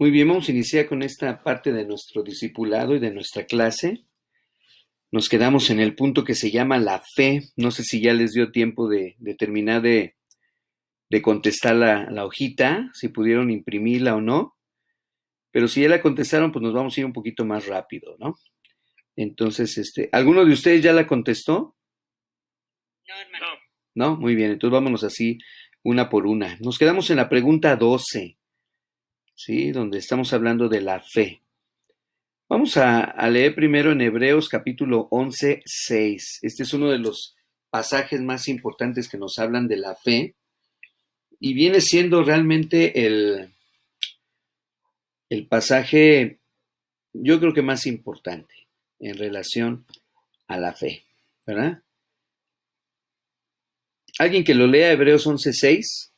Muy bien, vamos a iniciar con esta parte de nuestro discipulado y de nuestra clase. Nos quedamos en el punto que se llama la fe. No sé si ya les dio tiempo de terminar de contestar la hojita, si pudieron imprimirla o no. Pero si ya la contestaron, pues nos vamos a ir un poquito más rápido, ¿no? Entonces, ¿alguno de ustedes ya la contestó? No, hermano. No, muy bien, entonces vámonos así una por una. Nos quedamos en la pregunta 12, ¿sí? Donde estamos hablando de la fe. Vamos a leer primero en Hebreos capítulo 11, 6. Este es uno de los pasajes más importantes que nos hablan de la fe y viene siendo realmente el pasaje, yo creo que más importante en relación a la fe, ¿verdad? ¿Alguien que lo lea Hebreos 11, 6?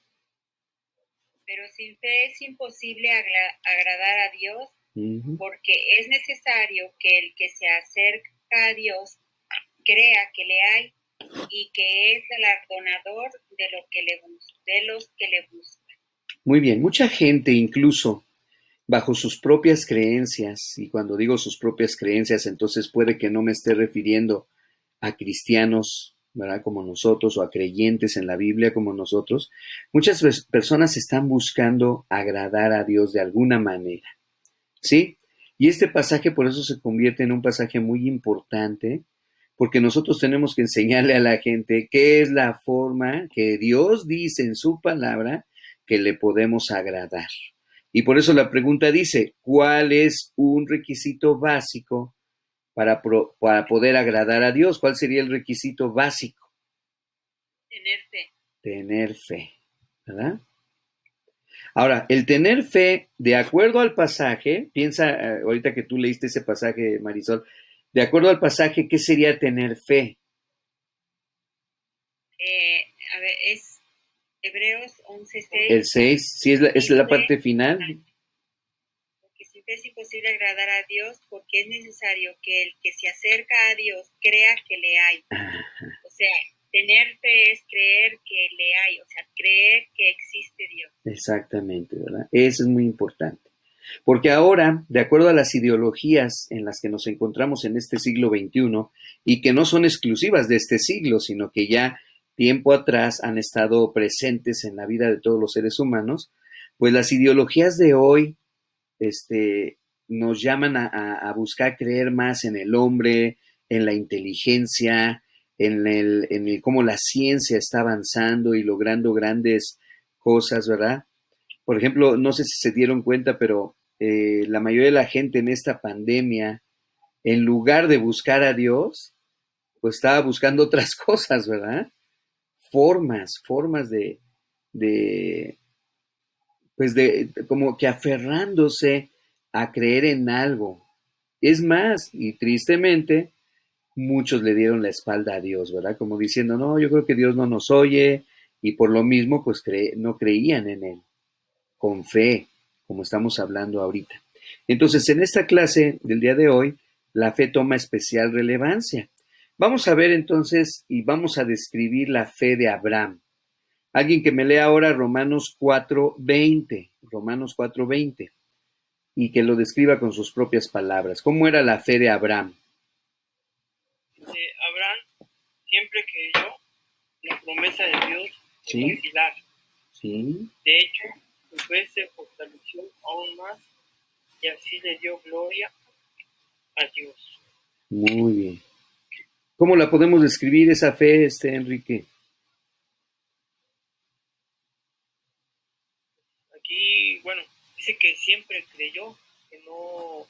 Pero sin fe es imposible agradar a Dios, porque es necesario que el que se acerca a Dios crea que le hay y que es galardonador de los que le buscan. Muy bien, mucha gente incluso bajo sus propias creencias, y cuando digo sus propias creencias, entonces puede que no me esté refiriendo a cristianos, ¿verdad? Como nosotros, o a creyentes en la Biblia como nosotros. Muchas personas están buscando agradar a Dios de alguna manera, ¿sí? Y este pasaje por eso se convierte en un pasaje muy importante, porque nosotros tenemos que enseñarle a la gente qué es la forma que Dios dice en su palabra que le podemos agradar. Y por eso la pregunta dice, ¿cuál es un requisito básico para poder agradar a Dios? ¿Cuál sería el requisito básico? Tener fe. Tener fe, ¿verdad? Ahora, el tener fe, de acuerdo al pasaje, piensa, ahorita que tú leíste ese pasaje, Marisol, de acuerdo al pasaje, ¿qué sería tener fe? A ver, es Hebreos 11:6. El 6, sí, es la parte final. Porque sin fe es imposible agradar a Dios, porque es necesario que el que se acerca a Dios crea que le hay. O sea, tener fe es creer que le hay, o sea, creer que existe Dios. Exactamente, ¿verdad? Eso es muy importante. Porque ahora, de acuerdo a las ideologías en las que nos encontramos en este siglo XXI, y que no son exclusivas de este siglo, sino que ya tiempo atrás han estado presentes en la vida de todos los seres humanos, pues las ideologías de hoy nos llaman a buscar creer más en el hombre, en la inteligencia, en el cómo la ciencia está avanzando y logrando grandes cosas, ¿verdad? Por ejemplo, no sé si se dieron cuenta, pero la mayoría de la gente en esta pandemia, en lugar de buscar a Dios, pues estaba buscando otras cosas, ¿verdad? Formas de, pues como que aferrándose a creer en algo. Es más, y tristemente, muchos le dieron la espalda a Dios, ¿verdad? Como diciendo, no, yo creo que Dios no nos oye, y por lo mismo, pues no creían en Él, con fe, como estamos hablando ahorita. Entonces, en esta clase del día de hoy, la fe toma especial relevancia. Vamos a ver entonces y vamos a describir la fe de Abraham. Alguien que me lea ahora Romanos 4:20, Romanos 4:20, y que lo describa con sus propias palabras. ¿Cómo era la fe de Abraham? Abraham siempre creyó la promesa de Dios de ¿Sí? vacilar. Sí. De hecho, su fe se fortaleció aún más y así le dio gloria a Dios. Muy bien. ¿Cómo la podemos describir esa fe, Enrique? Aquí, bueno, dice que siempre creyó, que no...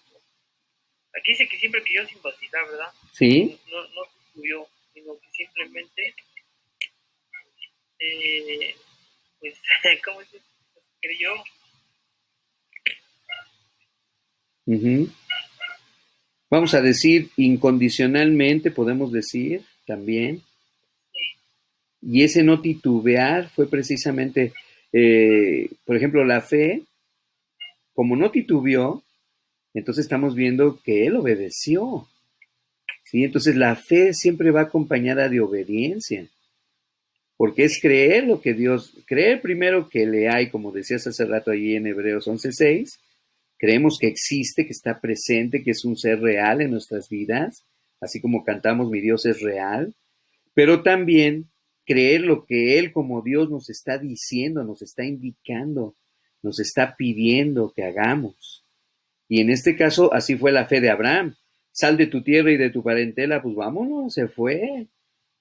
Aquí dice que siempre creyó sin vacilar, ¿verdad? Sí. No estudió, sino que simplemente, pues, ¿cómo dice? Creyó. Vamos a decir incondicionalmente, podemos decir también. Y ese no titubear fue precisamente, por ejemplo, la fe, como no titubeó, entonces estamos viendo que él obedeció. ¿Sí? Entonces la fe siempre va acompañada de obediencia, porque es creer lo que Dios, creer primero que le hay, como decías hace rato allí en Hebreos 11:6, creemos que existe, que está presente, que es un ser real en nuestras vidas, así como cantamos Mi Dios es real, pero también creer lo que Él como Dios nos está diciendo, nos está indicando, nos está pidiendo que hagamos. Y en este caso, así fue la fe de Abraham. Sal de tu tierra y de tu parentela, pues vámonos, se fue,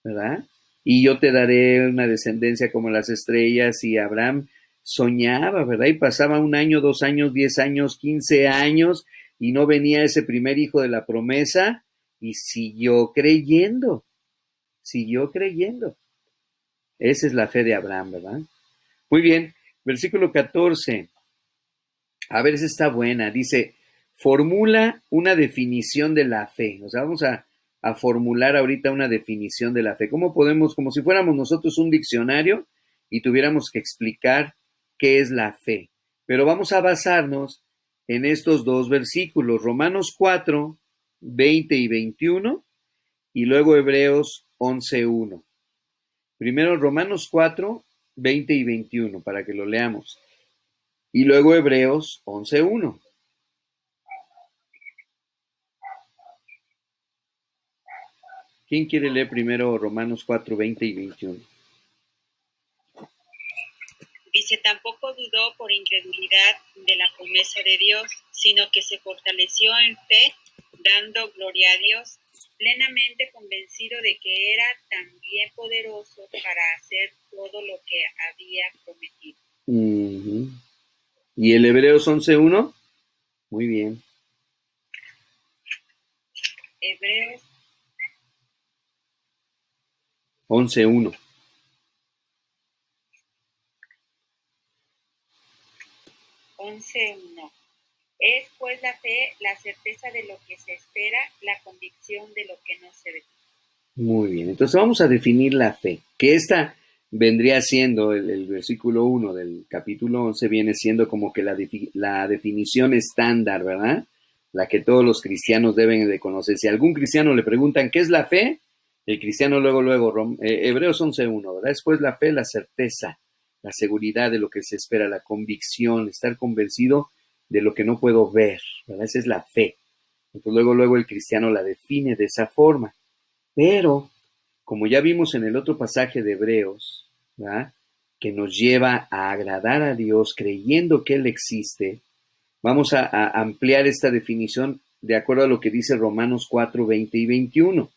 ¿verdad? Y yo te daré una descendencia como las estrellas, y Abraham soñaba, ¿verdad? Y pasaba 1 año, 2 años, 10 años, 15 años, y no venía ese primer hijo de la promesa, y siguió creyendo, siguió creyendo. Esa es la fe de Abraham, ¿verdad? Muy bien, versículo 14. A ver, esa está buena. Dice, formula una definición de la fe. O sea, vamos a formular ahorita una definición de la fe. ¿Cómo podemos, como si fuéramos nosotros un diccionario y tuviéramos que explicar qué es la fe? Pero vamos a basarnos en estos 2 versículos, Romanos 4, 20 y 21, y luego Hebreos 11:1. Primero Romanos 4, 20 y 21, para que lo leamos. Y luego Hebreos 11:1. ¿Quién quiere leer primero Romanos 4, 20 y 21? Dice, tampoco dudó por incredulidad de la promesa de Dios, sino que se fortaleció en fe, dando gloria a Dios, plenamente convencido de que era también poderoso para hacer todo lo que había prometido. Uh-huh. ¿Y el Hebreos 11:1? Muy bien. Hebreos 11:1. 11:1. Es pues la fe, la certeza de lo que se espera, la convicción de lo que no se ve. Muy bien, entonces vamos a definir la fe, que esta vendría siendo, el versículo 1 del capítulo 11 viene siendo como que la definición estándar, ¿verdad? La que todos los cristianos deben de conocer. Si a algún cristiano le preguntan qué es la fe, el cristiano luego, Hebreos 11:1, ¿verdad? Después la fe, la certeza, la seguridad de lo que se espera, la convicción, estar convencido de lo que no puedo ver, ¿verdad? Esa es la fe. Entonces luego el cristiano la define de esa forma. Pero, como ya vimos en el otro pasaje de Hebreos, ¿verdad?, que nos lleva a agradar a Dios creyendo que Él existe, vamos a ampliar esta definición de acuerdo a lo que dice Romanos 4, 20 y 21.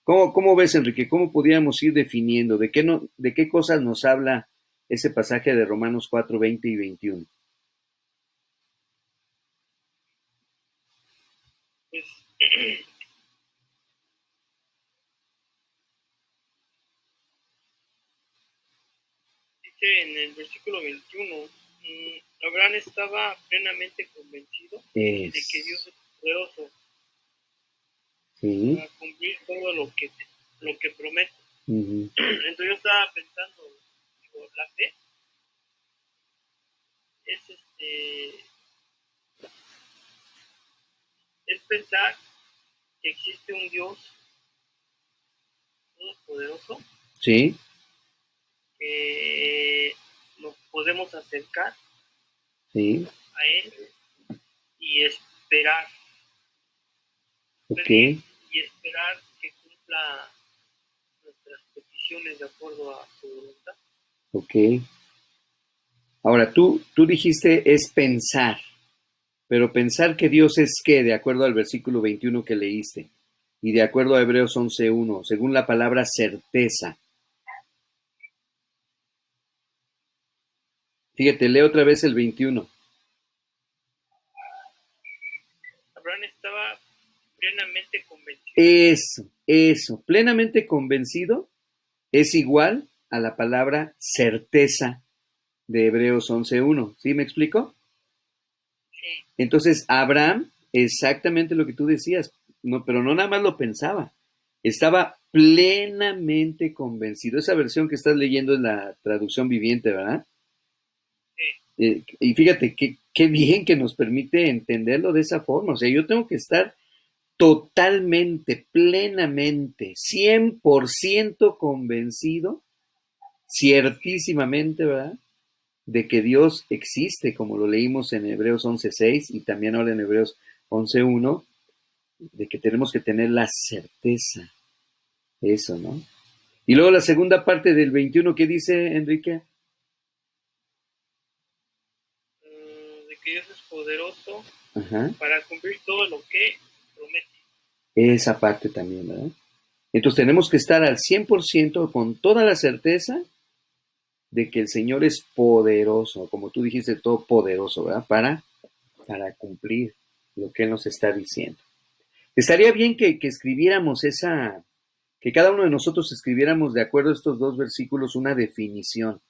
¿Cómo ves, Enrique? ¿Cómo podríamos ir definiendo? ¿De qué cosas nos habla ese pasaje de Romanos 4, 20 y 21? Pues dice en el versículo 21, Abraham estaba plenamente convencido de que Dios es poderoso Sí. para cumplir todo lo que promete. Uh-huh. Entonces yo estaba pensando, digo, la fe es pensar que existe un Dios todopoderoso, Sí. que nos podemos acercar Sí. a Él y esperar, Ok. y esperar que cumpla nuestras peticiones de acuerdo a su voluntad. Ok. Ahora, tú dijiste es pensar, pero pensar que Dios es qué, de acuerdo al versículo 21 que leíste, y de acuerdo a Hebreos 11:1, según la palabra certeza. Fíjate, lee otra vez el 21. Abraham estaba plenamente convencido. Eso, plenamente convencido es igual a la palabra certeza de Hebreos 11:1. ¿Sí me explico? Sí. Entonces, Abraham, exactamente lo que tú decías, no, pero no nada más lo pensaba, estaba plenamente convencido. Esa versión que estás leyendo es la traducción viviente, ¿verdad? Y fíjate, qué bien que nos permite entenderlo de esa forma. O sea, yo tengo que estar totalmente, plenamente, 100% convencido, ciertísimamente, ¿verdad?, de que Dios existe, como lo leímos en Hebreos 11:6 y también ahora en Hebreos 11:1, de que tenemos que tener la certeza. Eso, ¿no? Y luego la segunda parte del 21, ¿qué dice, Enrique? De que Dios es poderoso para cumplir todo lo que promete. Esa parte también, ¿verdad? Entonces tenemos que estar al 100% con toda la certeza de que el Señor es poderoso, como tú dijiste, todopoderoso, ¿verdad? Para cumplir lo que Él nos está diciendo. Estaría bien que escribiéramos que cada uno de nosotros escribiéramos de acuerdo a estos dos versículos una definición.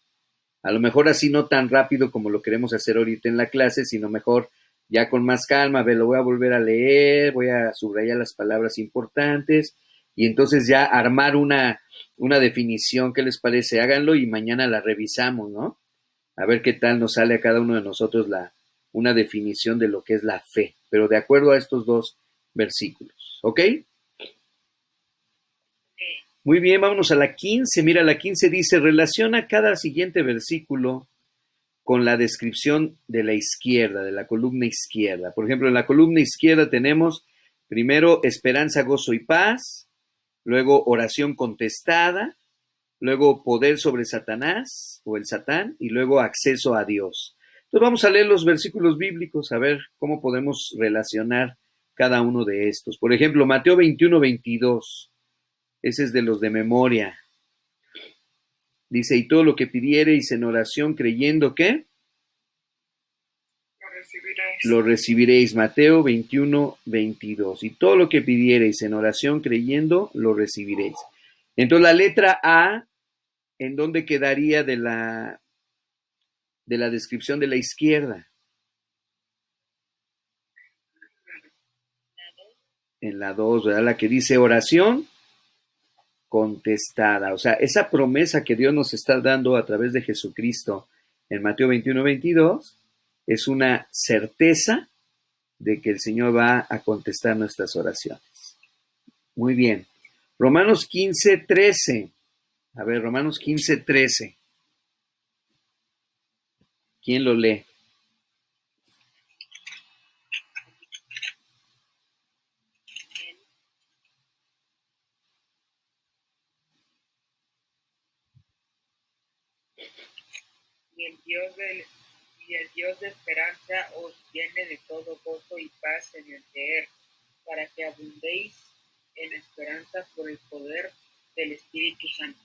A lo mejor así no tan rápido como lo queremos hacer ahorita en la clase, sino mejor ya con más calma, lo voy a volver a leer, voy a subrayar las palabras importantes y entonces ya armar una definición. ¿Qué les parece? Háganlo y mañana la revisamos, ¿no? A ver qué tal nos sale a cada uno de nosotros una definición de lo que es la fe, pero de acuerdo a estos dos versículos, ¿ok? Muy bien, vámonos a la 15. Mira, la 15 dice, relaciona cada siguiente versículo con la descripción de la izquierda, de la columna izquierda. Por ejemplo, en la columna izquierda tenemos primero esperanza, gozo y paz, luego oración contestada, luego poder sobre Satanás o el Satán y luego acceso a Dios. Entonces vamos a leer los versículos bíblicos a ver cómo podemos relacionar cada uno de estos. Por ejemplo, Mateo 21:22. Ese es de los de memoria. Dice, y todo lo que pidiereis en oración creyendo, ¿qué? Lo recibiréis. Mateo 21:22. Y todo lo que pidiereis en oración creyendo, lo recibiréis. Entonces la letra A, ¿en dónde quedaría de la descripción de la izquierda? En la 2, ¿verdad? La que dice oración contestada. O sea, esa promesa que Dios nos está dando a través de Jesucristo en Mateo 21:22 es una certeza de que el Señor va a contestar nuestras oraciones. Muy bien. Romanos 15:13. A ver, Romanos 15:13. ¿Quién lo lee? Y el Dios de esperanza os llene de todo gozo y paz en el creer, para que abundéis en esperanza por el poder del Espíritu Santo.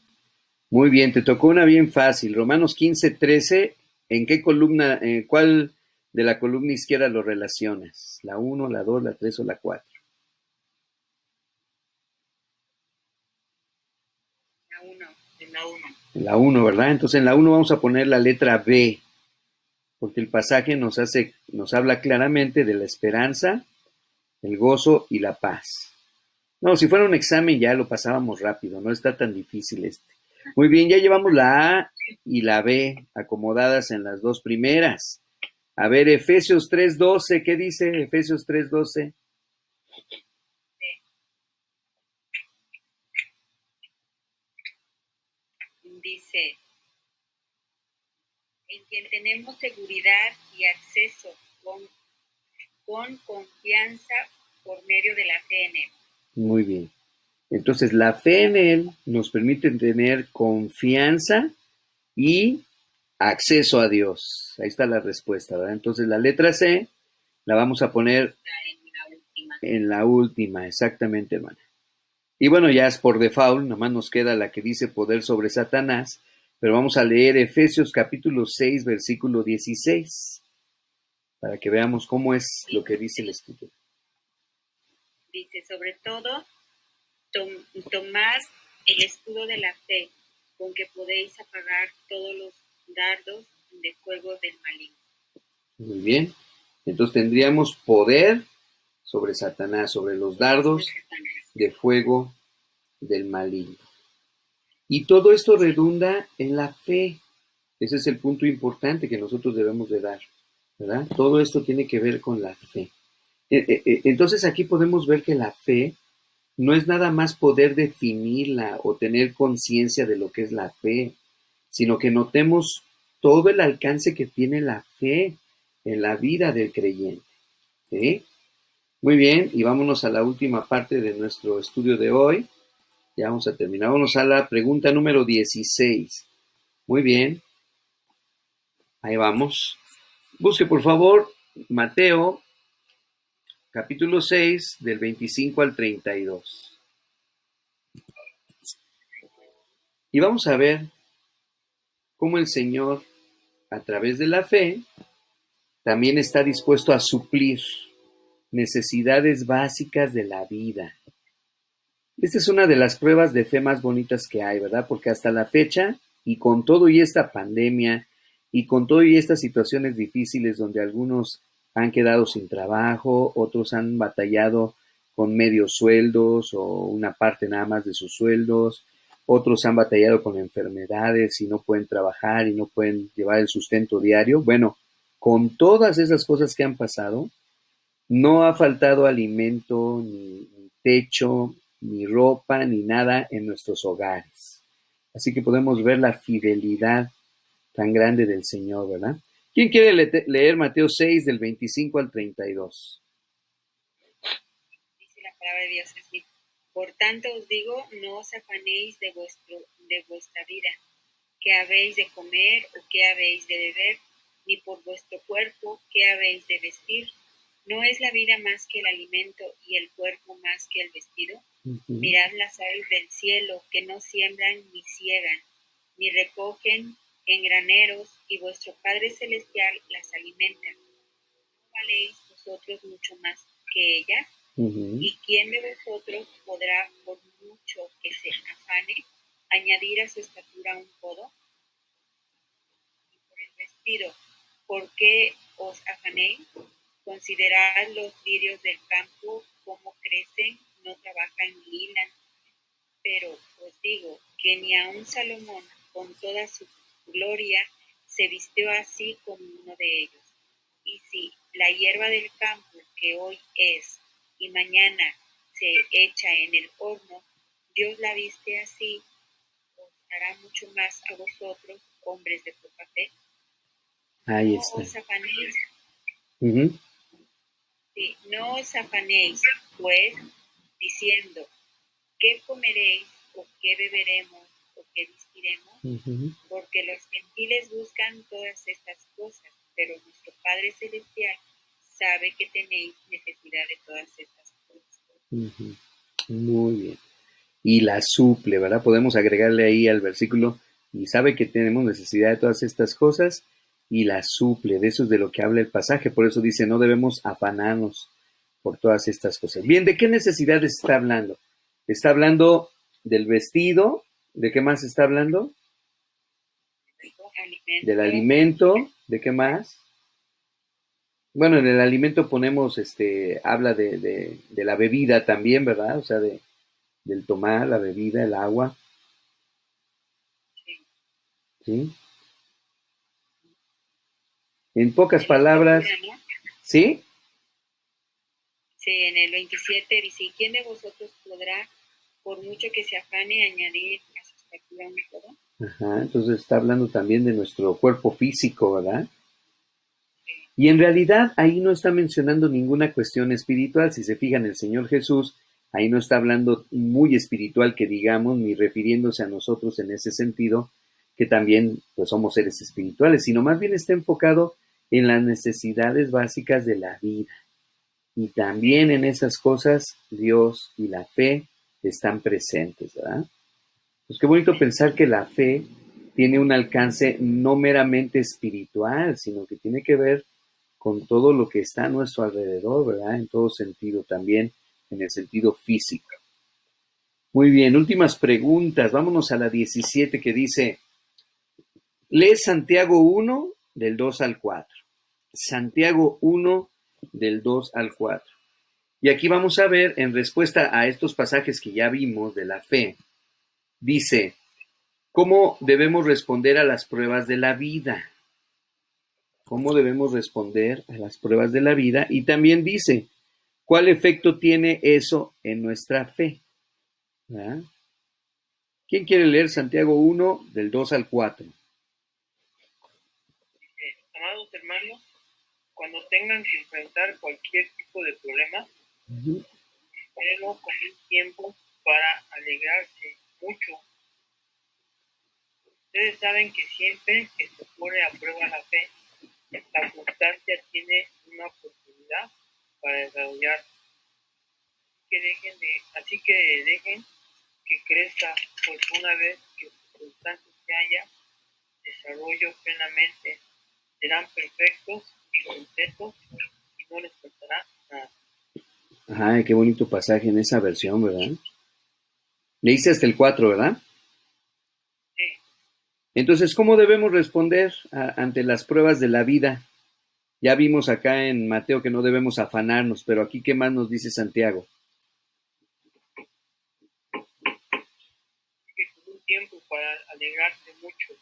Muy bien, te tocó una bien fácil. Romanos 15:13, ¿en qué columna, cuál de la columna izquierda lo relacionas? ¿La 1, la 2, la 3 o la 4? La 1. En la 1. En la 1, ¿verdad? Entonces en la 1 vamos a poner la letra B, porque el pasaje nos habla claramente de la esperanza, el gozo y la paz. No, si fuera un examen ya lo pasábamos rápido, no está tan difícil este. Muy bien, ya llevamos la A y la B acomodadas en las dos primeras. A ver, Efesios 3:12, ¿qué dice Efesios 3:12? Dice, en quien tenemos seguridad y acceso con confianza por medio de la fe en Él. Muy bien. Entonces, la fe en Él nos permite tener confianza y acceso a Dios. Ahí está la respuesta, ¿verdad? Entonces, la letra C la vamos a poner en la última, exactamente, hermana. Y bueno, ya es por default, nomás nos queda la que dice poder sobre Satanás, pero vamos a leer Efesios capítulo 6, versículo 16, para que veamos cómo es lo que dice la Escritura. Dice, sobre todo, tomad el escudo de la fe, con que podéis apagar todos los dardos de fuego del maligno. Muy bien. Entonces tendríamos poder sobre Satanás, sobre los dardos de fuego del maligno. Y todo esto redunda en la fe. Ese es el punto importante que nosotros debemos de dar, ¿verdad? Todo esto tiene que ver con la fe. Entonces aquí podemos ver que la fe no es nada más poder definirla o tener conciencia de lo que es la fe, sino que notemos todo el alcance que tiene la fe en la vida del creyente. ¿Sí? Muy bien, y vámonos a la última parte de nuestro estudio de hoy. Ya vamos a terminar. Vamos a la pregunta número 16. Muy bien. Ahí vamos. Busque, por favor, Mateo, capítulo 6, del 25 al 32. Y vamos a ver cómo el Señor, a través de la fe, también está dispuesto a suplir necesidades básicas de la vida. Esta es una de las pruebas de fe más bonitas que hay, ¿verdad? Porque hasta la fecha, y con todo y esta pandemia, y con todo y estas situaciones difíciles donde algunos han quedado sin trabajo, otros han batallado con medios sueldos o una parte nada más de sus sueldos, otros han batallado con enfermedades y no pueden trabajar y no pueden llevar el sustento diario. Bueno, con todas esas cosas que han pasado, no ha faltado alimento, ni techo, ni ropa, ni nada en nuestros hogares. Así que podemos ver la fidelidad tan grande del Señor, ¿verdad? ¿Quién quiere leer Mateo 6 del 25 al 32? Dice la palabra de Dios así. Por tanto os digo, no os afanéis de vuestra vida, qué habéis de comer o qué habéis de beber, ni por vuestro cuerpo, qué habéis de vestir. ¿No es la vida más que el alimento y el cuerpo más que el vestido? Mirad las aves del cielo, que no siembran ni ciegan, ni recogen en graneros, y vuestro Padre Celestial las alimenta. ¿No valéis vosotros mucho más que ellas? ¿Y quién de vosotros podrá, por mucho que se afane, añadir a su estatura un codo? Y por el vestido, ¿por qué os afanéis? Considerad los lirios del campo, cómo crecen, no trabajan ni hilan. Pero os digo que ni aun Salomón, con toda su gloria, se vistió así como uno de ellos. Y si la hierba del campo, que hoy es y mañana se echa en el horno, Dios la viste así, os hará mucho más a vosotros, hombres de poca fe. Ahí No está. os afanéis. Uh-huh. Sí, no os afanéis, pues, diciendo, ¿qué comeréis, o qué beberemos, o qué vestiremos? Uh-huh. Porque los gentiles buscan todas estas cosas, pero nuestro Padre Celestial sabe que tenéis necesidad de todas estas cosas. Uh-huh. Muy bien. Y la suple, ¿verdad? Podemos agregarle ahí al versículo, y sabe que tenemos necesidad de todas estas cosas, y la suple. De eso es de lo que habla el pasaje. Por eso dice, no debemos afanarnos por todas estas cosas. Bien, ¿de qué necesidades está hablando? Está hablando del vestido. ¿De qué más está hablando? Del alimento. ¿De qué más? Bueno, en el alimento ponemos, habla de la bebida también, ¿verdad? O sea, del tomar, la bebida, el agua. ¿Sí? En pocas palabras, ¿sí? Sí, en el 27 dice, ¿y quién de vosotros podrá, por mucho que se afane, añadir a su estatura un codo? Ajá, entonces está hablando también de nuestro cuerpo físico, ¿verdad? Y en realidad ahí no está mencionando ninguna cuestión espiritual. Si se fijan, el Señor Jesús ahí no está hablando muy espiritual que digamos, ni refiriéndose a nosotros en ese sentido, que también pues somos seres espirituales, sino más bien está enfocado en las necesidades básicas de la vida. Y también en esas cosas Dios y la fe están presentes, ¿verdad? Pues qué bonito pensar que la fe tiene un alcance no meramente espiritual, sino que tiene que ver con todo lo que está a nuestro alrededor, ¿verdad? En todo sentido, también en el sentido físico. Muy bien, últimas preguntas. Vámonos a la 17 que dice, lee Santiago 1 del 2 al 4. Santiago 1 del 2 al 4. Y aquí vamos a ver, en respuesta a estos pasajes que ya vimos de la fe, dice, ¿cómo debemos responder a las pruebas de la vida? ¿Cómo debemos responder a las pruebas de la vida? Y también dice, ¿cuál efecto tiene eso en nuestra fe? ¿verdad? ¿Quién quiere leer Santiago 1 del 2 al 4? hermanos, cuando tengan que enfrentar cualquier tipo de problema, espérenlo con un tiempo para alegrarse mucho. Ustedes saben que siempre que se pone a prueba la fe, la constancia tiene una oportunidad para desarrollar. Así que dejen que crezca, pues una vez que su constancia se haya desarrollo plenamente, serán perfectos y completos y no les faltará nada. Ajá, qué bonito pasaje en esa versión, ¿verdad? Leíste hasta el 4, ¿verdad? Sí. Entonces, ¿cómo debemos responder ante las pruebas de la vida? Ya vimos acá en Mateo que no debemos afanarnos, pero aquí, ¿qué más nos dice Santiago? Así que con un tiempo para alegrarse mucho.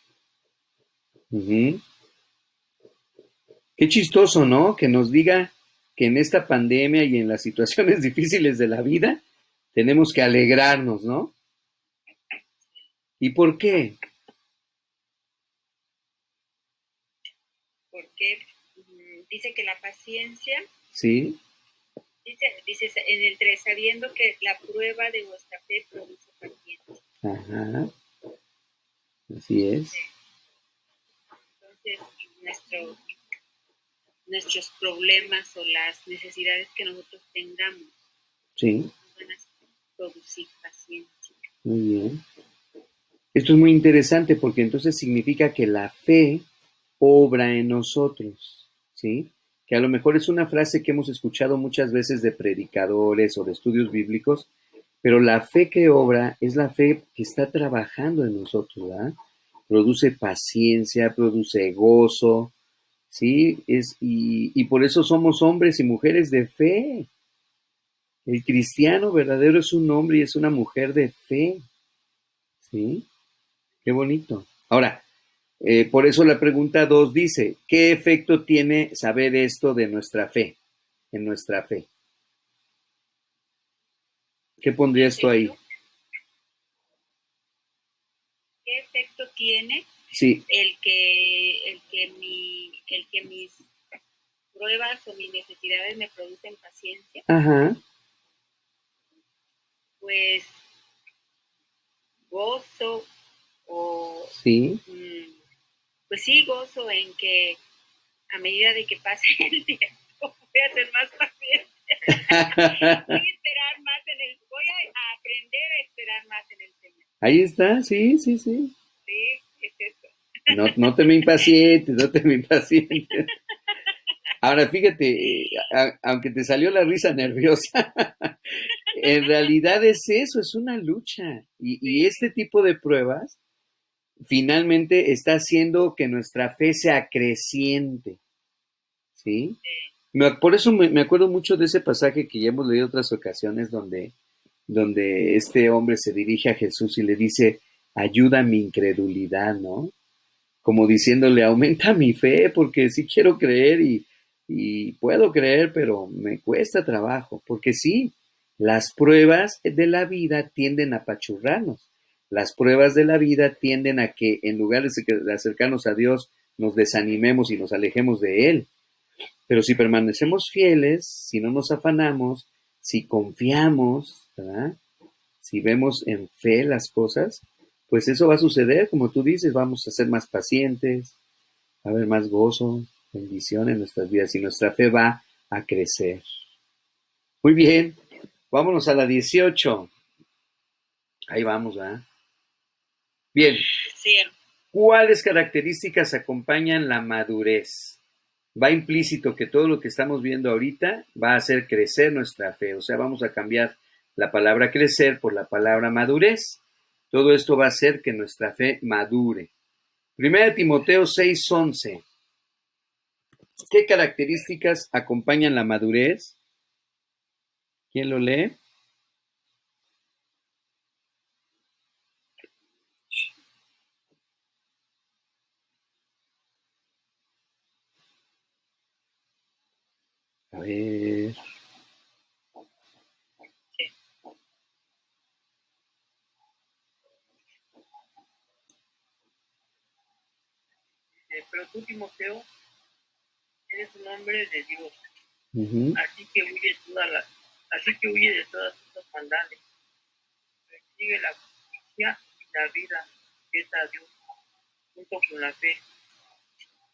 Qué chistoso, ¿no? Que nos diga que en esta pandemia y en las situaciones difíciles de la vida tenemos que alegrarnos, ¿no? ¿Y por qué? Porque dice que la paciencia, Sí. dice en el 3, sabiendo que la prueba de vuestra fe produce paciencia. Ajá. Así es. Entonces, nuestros problemas o las necesidades que nosotros tengamos, Sí. van a producir paciencia. Muy bien. Esto es muy interesante porque entonces significa que la fe obra en nosotros, ¿sí? Que a lo mejor es una frase que hemos escuchado muchas veces de predicadores o de estudios bíblicos, pero la fe que obra es la fe que está trabajando en nosotros, ¿verdad? Produce paciencia, produce gozo, ¿sí? Y por eso somos hombres y mujeres de fe. El cristiano verdadero es un hombre y es una mujer de fe, ¿sí? Qué bonito. Ahora, por eso la pregunta 2 dice, ¿qué efecto tiene saber esto de nuestra fe, en nuestra fe? ¿Qué pondrías tú ahí? ¿Qué efecto tiene Sí. el que mis pruebas o mis necesidades me producen paciencia? Ajá. Pues gozo o sí. Pues sí, gozo en que a medida de que pase el tiempo voy a ser más paciente. Voy a aprender a esperar más en el Señor. Ahí está, sí. Sí, es eso. No te me impacientes. Ahora, fíjate, aunque te salió la risa nerviosa, en realidad es eso, es una lucha. Y este tipo de pruebas finalmente está haciendo que nuestra fe sea creciente. ¿Sí? Por eso me acuerdo mucho de ese pasaje que ya hemos leído en otras ocasiones donde este hombre se dirige a Jesús y le dice, ayuda mi incredulidad, ¿no? Como diciéndole, aumenta mi fe porque sí quiero creer y puedo creer, pero me cuesta trabajo, porque sí, las pruebas de la vida tienden a apachurrarnos. Las pruebas de la vida tienden a que en lugar de acercarnos a Dios, nos desanimemos y nos alejemos de Él. Pero si permanecemos fieles, si no nos afanamos, si confiamos, ¿verdad? Si vemos en fe las cosas, pues eso va a suceder, como tú dices, vamos a ser más pacientes, va a haber más gozo, bendición en nuestras vidas y nuestra fe va a crecer. Muy bien, vámonos a la 18. Ahí vamos, ¿verdad? Bien. Sí. ¿Cuáles características acompañan la madurez? Va implícito que todo lo que estamos viendo ahorita va a hacer crecer nuestra fe. O sea, vamos a cambiar la palabra crecer por la palabra madurez. Todo esto va a hacer que nuestra fe madure. 1 Timoteo 6:11. ¿Qué características acompañan la madurez? ¿Quién lo lee? A ver. Pero tú, Timoteo, nombre de Dios. Uh-huh. Así que huye de todas estas maldades. Persigue la justicia y la vida que es a Dios, junto con la fe,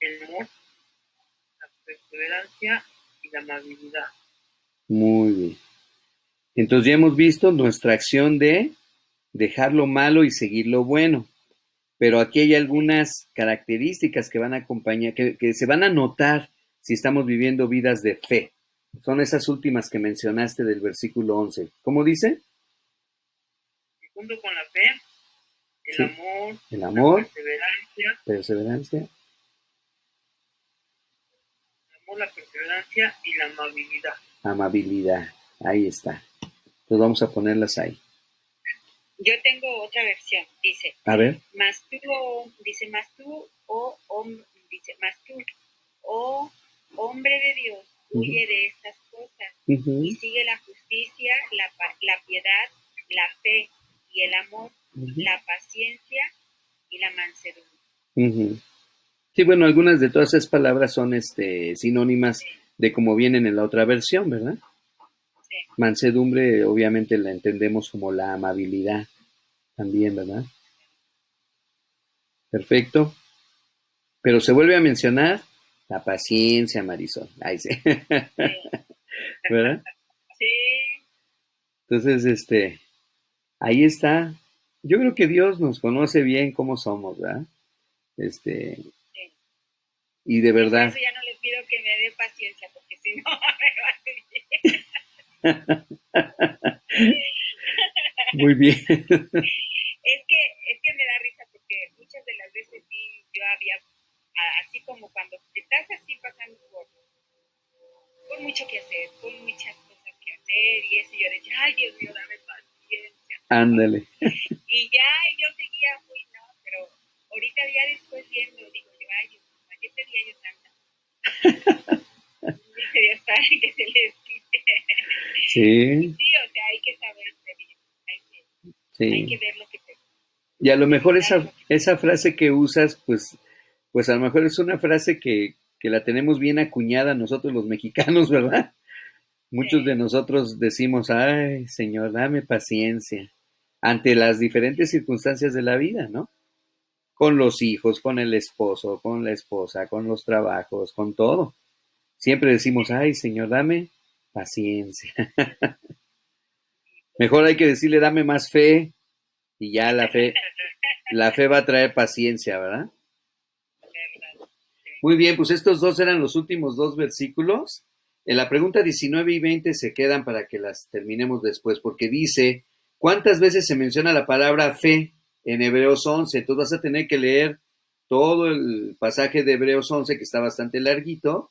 el amor, la perseverancia y la amabilidad. Muy bien. Entonces ya hemos visto nuestra acción de dejar lo malo y seguir lo bueno. Pero aquí hay algunas características que van a acompañar, que se van a notar si estamos viviendo vidas de fe. Son esas últimas que mencionaste del versículo 11. ¿Cómo dice? Y junto con la fe, Sí. El amor, la perseverancia, la perseverancia y la amabilidad. Amabilidad, ahí está. Entonces vamos a ponerlas ahí. Yo tengo otra versión, dice. A ver. Mas tú, oh hombre de Dios, huye de estas cosas y sigue la justicia, la piedad, la fe y el amor, la paciencia y la mansedumbre. Sí, bueno, algunas de todas esas palabras son sinónimas de como vienen en la otra versión, ¿verdad? Sí. Mansedumbre, obviamente la entendemos como la amabilidad también, ¿verdad? Perfecto. Pero se vuelve a mencionar la paciencia, Marisol. Ahí sí. ¿Verdad? Sí. Entonces, ahí está. Yo creo que Dios nos conoce bien cómo somos, ¿verdad? Sí. Y de verdad. Por eso ya no le pido que me dé paciencia, porque si no me va a seguir. Muy bien. Es que me da risa porque muchas de las veces sí yo había, así como cuando estás así pasando por mucho que hacer, por muchas cosas que hacer y eso, yo decía, ay Dios mío, dame paciencia. Ándale. Y ya yo seguía muy, no, pero ahorita ya después viendo, digo yo, ay Dios mío, ¿qué sería yo tanta? Dice Dios, para que se les quite. Sí. Sí, o sea, hay que saber pedir, hay que ver lo que te... Y a lo mejor esa frase que usas, pues a lo mejor es una frase que la tenemos bien acuñada nosotros los mexicanos, ¿verdad? Muchos de nosotros decimos, ay, Señor, dame paciencia ante las diferentes circunstancias de la vida, ¿no? Con los hijos, con el esposo, con la esposa, con los trabajos, con todo. Siempre decimos, ay, Señor, dame paciencia. Mejor hay que decirle, dame más fe, y ya la fe va a traer paciencia, ¿verdad? Muy bien, pues estos dos eran los últimos dos versículos. En la pregunta 19 y 20 se quedan para que las terminemos después, porque dice, ¿cuántas veces se menciona la palabra fe en Hebreos 11? Tú vas a tener que leer todo el pasaje de Hebreos 11, que está bastante larguito,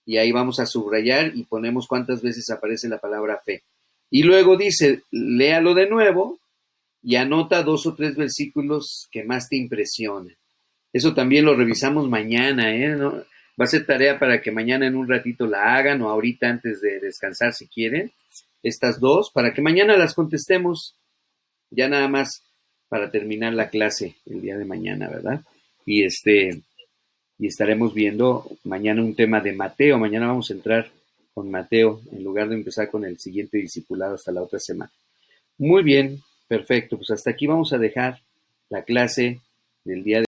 y ahí vamos a subrayar y ponemos cuántas veces aparece la palabra fe. Y luego dice, léalo de nuevo y anota 2 o 3 versículos que más te impresionan. Eso también lo revisamos mañana, ¿no? Va a ser tarea para que mañana en un ratito la hagan o ahorita antes de descansar si quieren, estas dos, para que mañana las contestemos, ya nada más para terminar la clase el día de mañana, ¿verdad? Y estaremos viendo mañana un tema de Mateo, mañana vamos a entrar con Mateo en lugar de empezar con el siguiente discipulado hasta la otra semana. Muy bien, perfecto, pues hasta aquí vamos a dejar la clase del día de